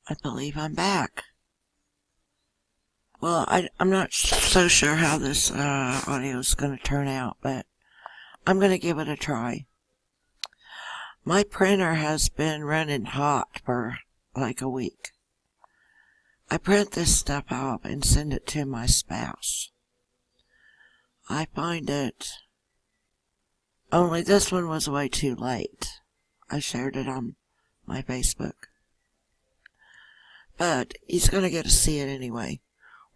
I believe I'm back. Well, I'm not so sure how this audio is going to turn out, but I'm going to give it a try. My printer has been running hot for like a week. I print this stuff out and send it to my spouse. I find it, only this one was way too late. I shared it on my Facebook. But he's going to get to see it anyway.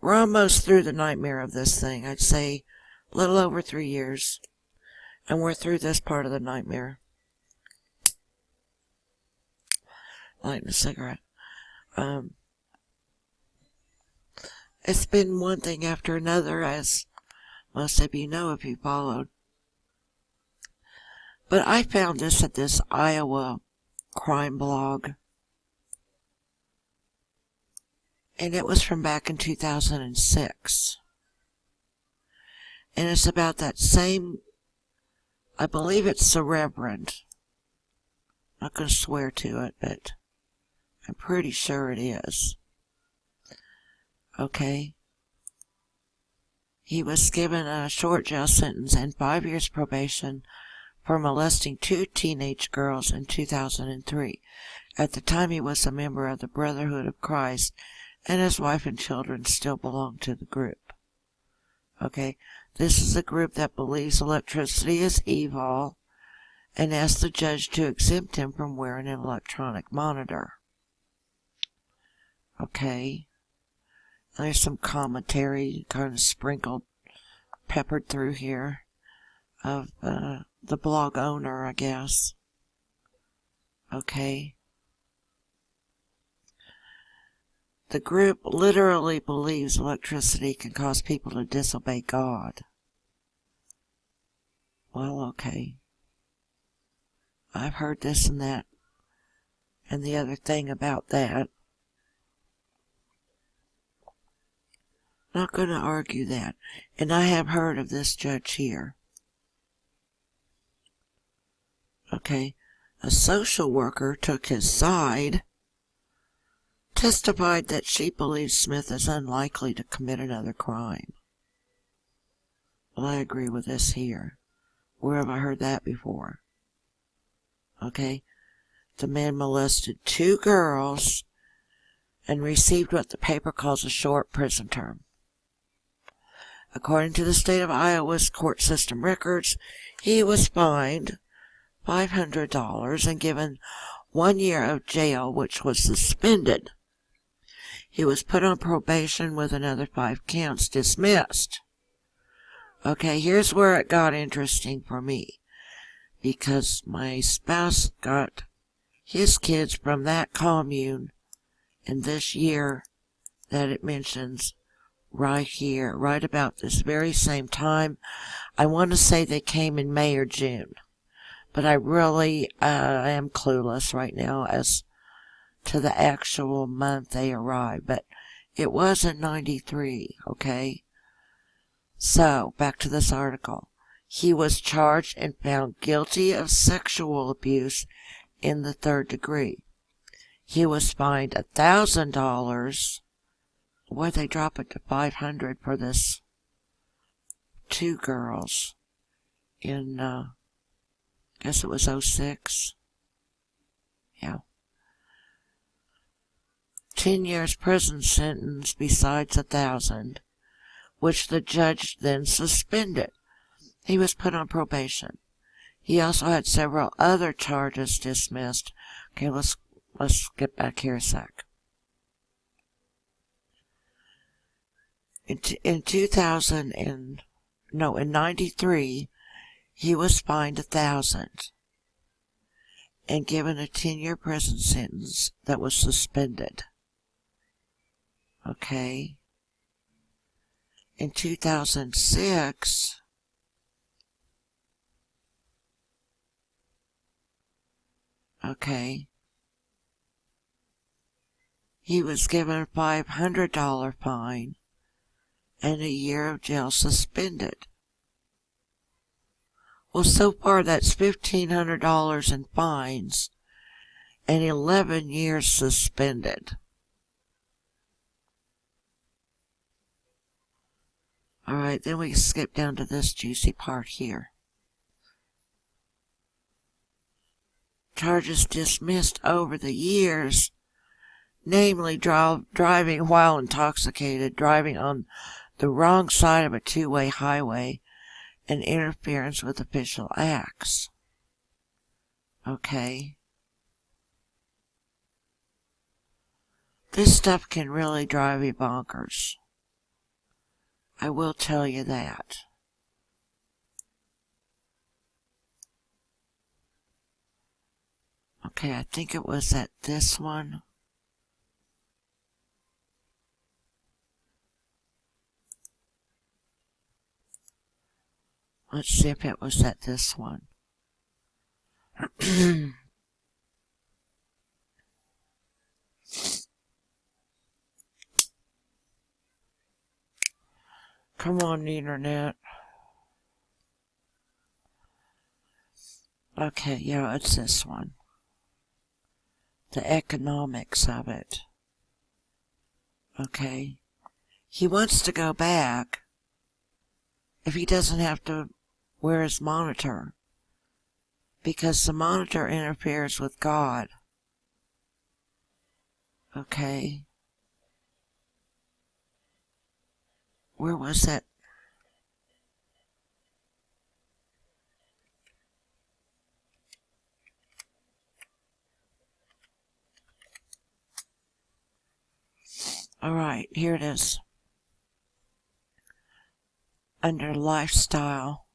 We're almost through the nightmare of this thing. I'd say a little over 3 years. And we're through this part of the nightmare. Lighting a cigarette. It's been one thing after another, as most of you know if you followed. But I found this at this Iowa crime blog. And it was from back in 2006. And it's about that same, I believe it's the Reverend. I'm not going to swear to it, but I'm pretty sure it is. Okay. He was given a short jail sentence and 5 years probation for molesting 2 teenage girls in 2003. At the time, he was a member of the Brotherhood of Christ, and his wife and children still belong to the group. Okay, this is a group that believes electricity is evil and asked the judge to exempt him from wearing an electronic monitor. Okay, there's some commentary kind of sprinkled, peppered through here of the blog owner, I guess. Okay. The group literally believes electricity can cause people to disobey God. Well, okay. I've heard this and that and the other thing about that. Not going to argue that. And I have heard of this judge here. Okay. A social worker took his side, testified that she believes Smith is unlikely to commit another crime. Well, I agree with this here. Where have I heard that before? Okay. The man molested 2 girls and received what the paper calls a short prison term. According to the state of Iowa's court system records, he was fined $500 and given 1 year of jail, which was suspended. He was put on probation with another 5 counts dismissed. Okay, here's where it got interesting for me, because my spouse got his kids from that commune in this year that it mentions right here, right about this very same time. I want to say they came in May or June, but I really am clueless right now as to the actual month they arrived, but it was in 93, okay? So, back to this article. He was charged and found guilty of sexual abuse in the 3rd degree. He was fined $1,000. Why they drop it to $500 for this 2 girls in, guess it was 06. Yeah. 10 years prison sentence besides $1,000, which the judge then suspended. He was put on probation. He also had several other charges dismissed. Okay, let's get back here a sec. In 93, he was fined $1,000 and given a 10-year prison sentence that was suspended. Okay. In 2006, okay, he was given a $500 fine and a year of jail suspended. Well, so far that's $1,500 in fines and 11 years suspended. Alright, then we skip down to this juicy part here. Charges dismissed over the years, namely driving while intoxicated, driving on the wrong side of a two-way highway, and interference with official acts. Okay. This stuff can really drive you bonkers. I will tell you that. Okay, I think it was at this one. Let's see if it was at this one. Come on, internet. Okay, yeah, it's this one. The economics of it. Okay. He wants to go back if he doesn't have to wear his monitor, because the monitor interferes with God. Okay. Where was that? Alright, here it is. Under lifestyle.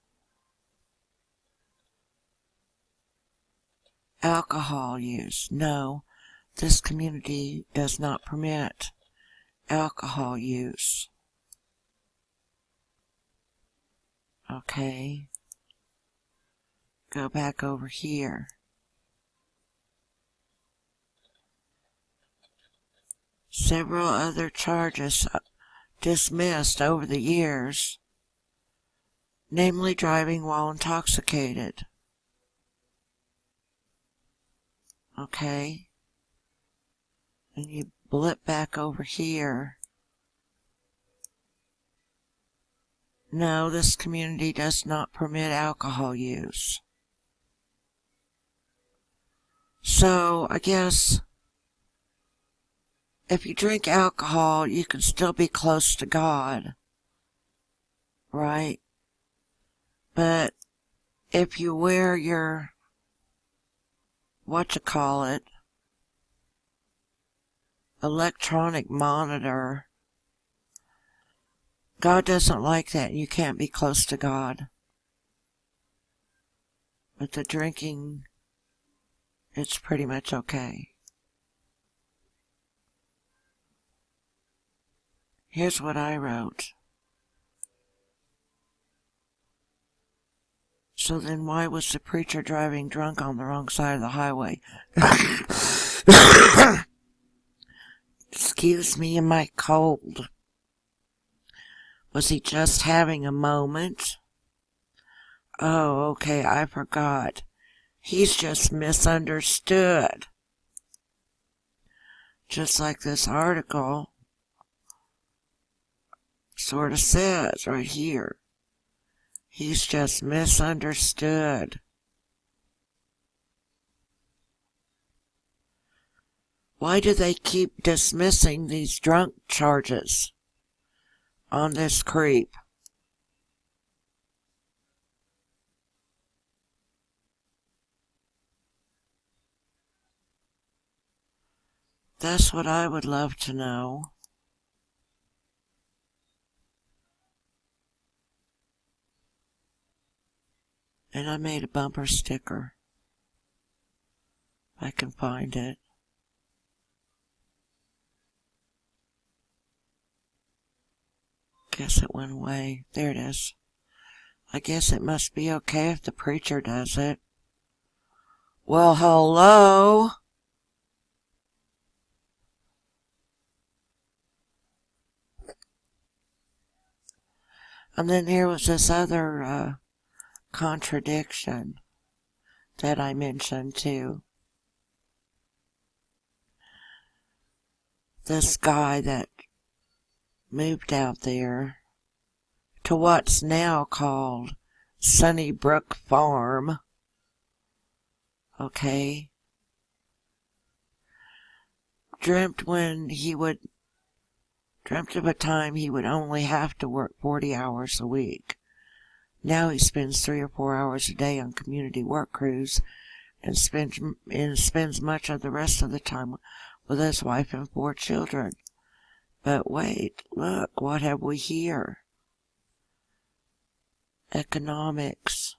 Alcohol use. No, this community does not permit alcohol use. Okay. Go back over here. Several other charges dismissed over the years, namely driving while intoxicated. Okay. And you blip back over here. No, this community does not permit alcohol use. So, I guess if you drink alcohol, you can still be close to God. Right? But if you wear your, electronic monitor, God doesn't like that. You can't be close to God. But the drinking, it's pretty much okay. Here's what I wrote. So then why was the preacher driving drunk on the wrong side of the highway? Excuse me and my cold. Was he just having a moment? Oh, okay, I forgot. He's just misunderstood. Just like this article sort of says right here. He's just misunderstood. Why do they keep dismissing these drunk charges on this creep? That's what I would love to know. And I made a bumper sticker. If I can find it. Guess it went away. There it is. I guess it must be okay if the preacher does it. Well, hello? And then here was this other contradiction that I mentioned too. This guy that moved out there to what's now called Sunnybrook Farm. Okay. Dreamt of a time he would only have to work 40 hours a week. Now he spends 3 or 4 hours a day on community work crews and spends much of the rest of the time with his wife and 4 children. But wait, look, what have we here? Economics.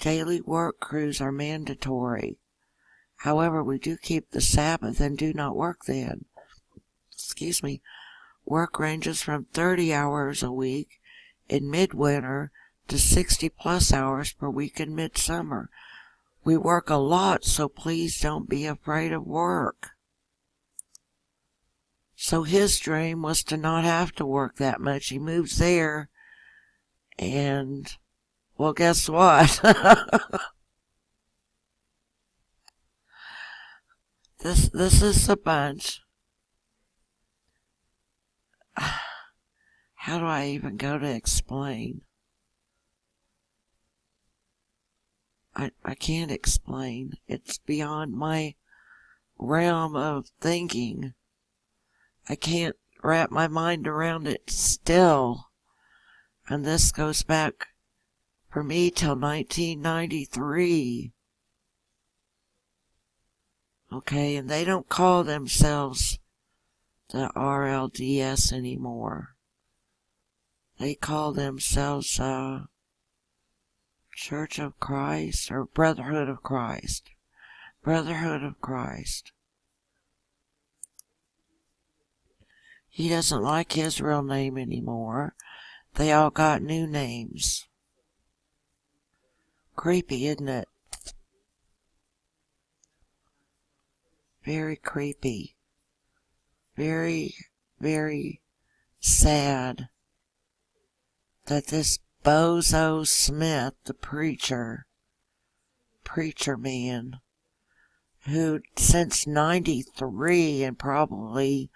Daily work crews are mandatory. However, we do keep the Sabbath and do not work then. Work ranges from 30 hours a week in midwinter to 60+ hours per week in midsummer. We work a lot, so please don't be afraid of work. So his dream was to not have to work that much. He moves there, and, well, guess what? This is a bunch. How do I even go to explain? I can't explain. It's beyond my realm of thinking. I can't wrap my mind around it still. And this goes back for me till 1993. Okay, and they don't call themselves the RLDS anymore. They call themselves Church of Christ or Brotherhood of Christ. Brotherhood of Christ. He doesn't like his real name anymore. They all got new names. Creepy, isn't it? Very creepy. Very, very sad that this Bozo Smith, the preacher man, who since 93 and probably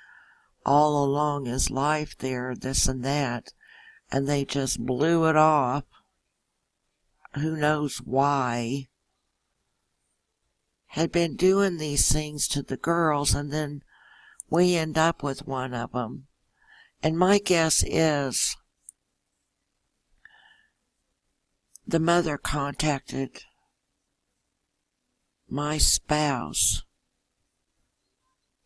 all along his life there, this and that, and they just blew it off. Who knows why? Had been doing these things to the girls, and then we end up with one of them. And my guess is the mother contacted my spouse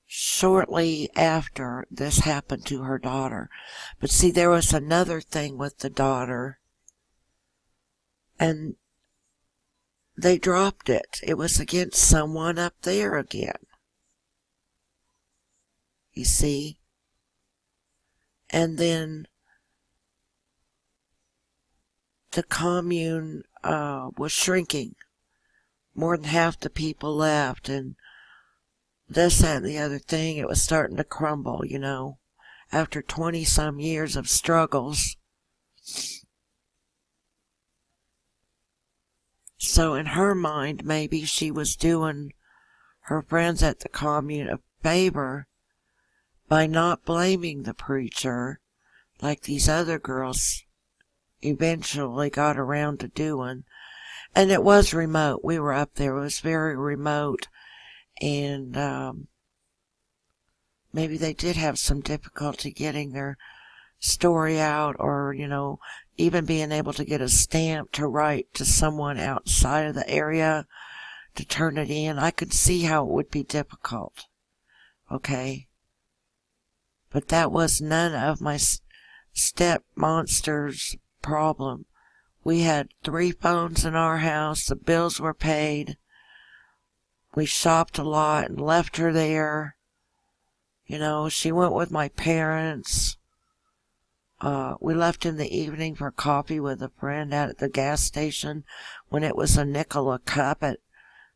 shortly after this happened to her daughter. But see, there was another thing with the daughter, and they dropped it. It was against someone up there again. You see? And then the commune was shrinking. More than half the people left, and this, that, and the other thing, it was starting to crumble, you know, after 20-some years of struggles. So in her mind, maybe she was doing her friends at the commune a favor by not blaming the preacher like these other girls eventually got around to doing. And it was remote. We were up there. It was very remote. And maybe they did have some difficulty getting their story out, or, you know, even being able to get a stamp to write to someone outside of the area to turn it in. I could see how it would be difficult. Okay? But that was none of my step monster's problem. We had 3 phones in our house. The bills were paid. We shopped a lot and left her there. You know, she went with my parents. We left in the evening for coffee with a friend out at the gas station when it was a nickel a cup at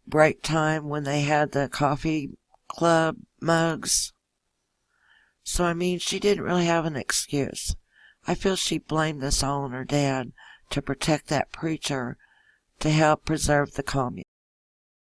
break time, when they had the coffee club mugs. So, I mean, she didn't really have an excuse. I feel she blamed this all on her dad to protect that preacher, to help preserve the commune.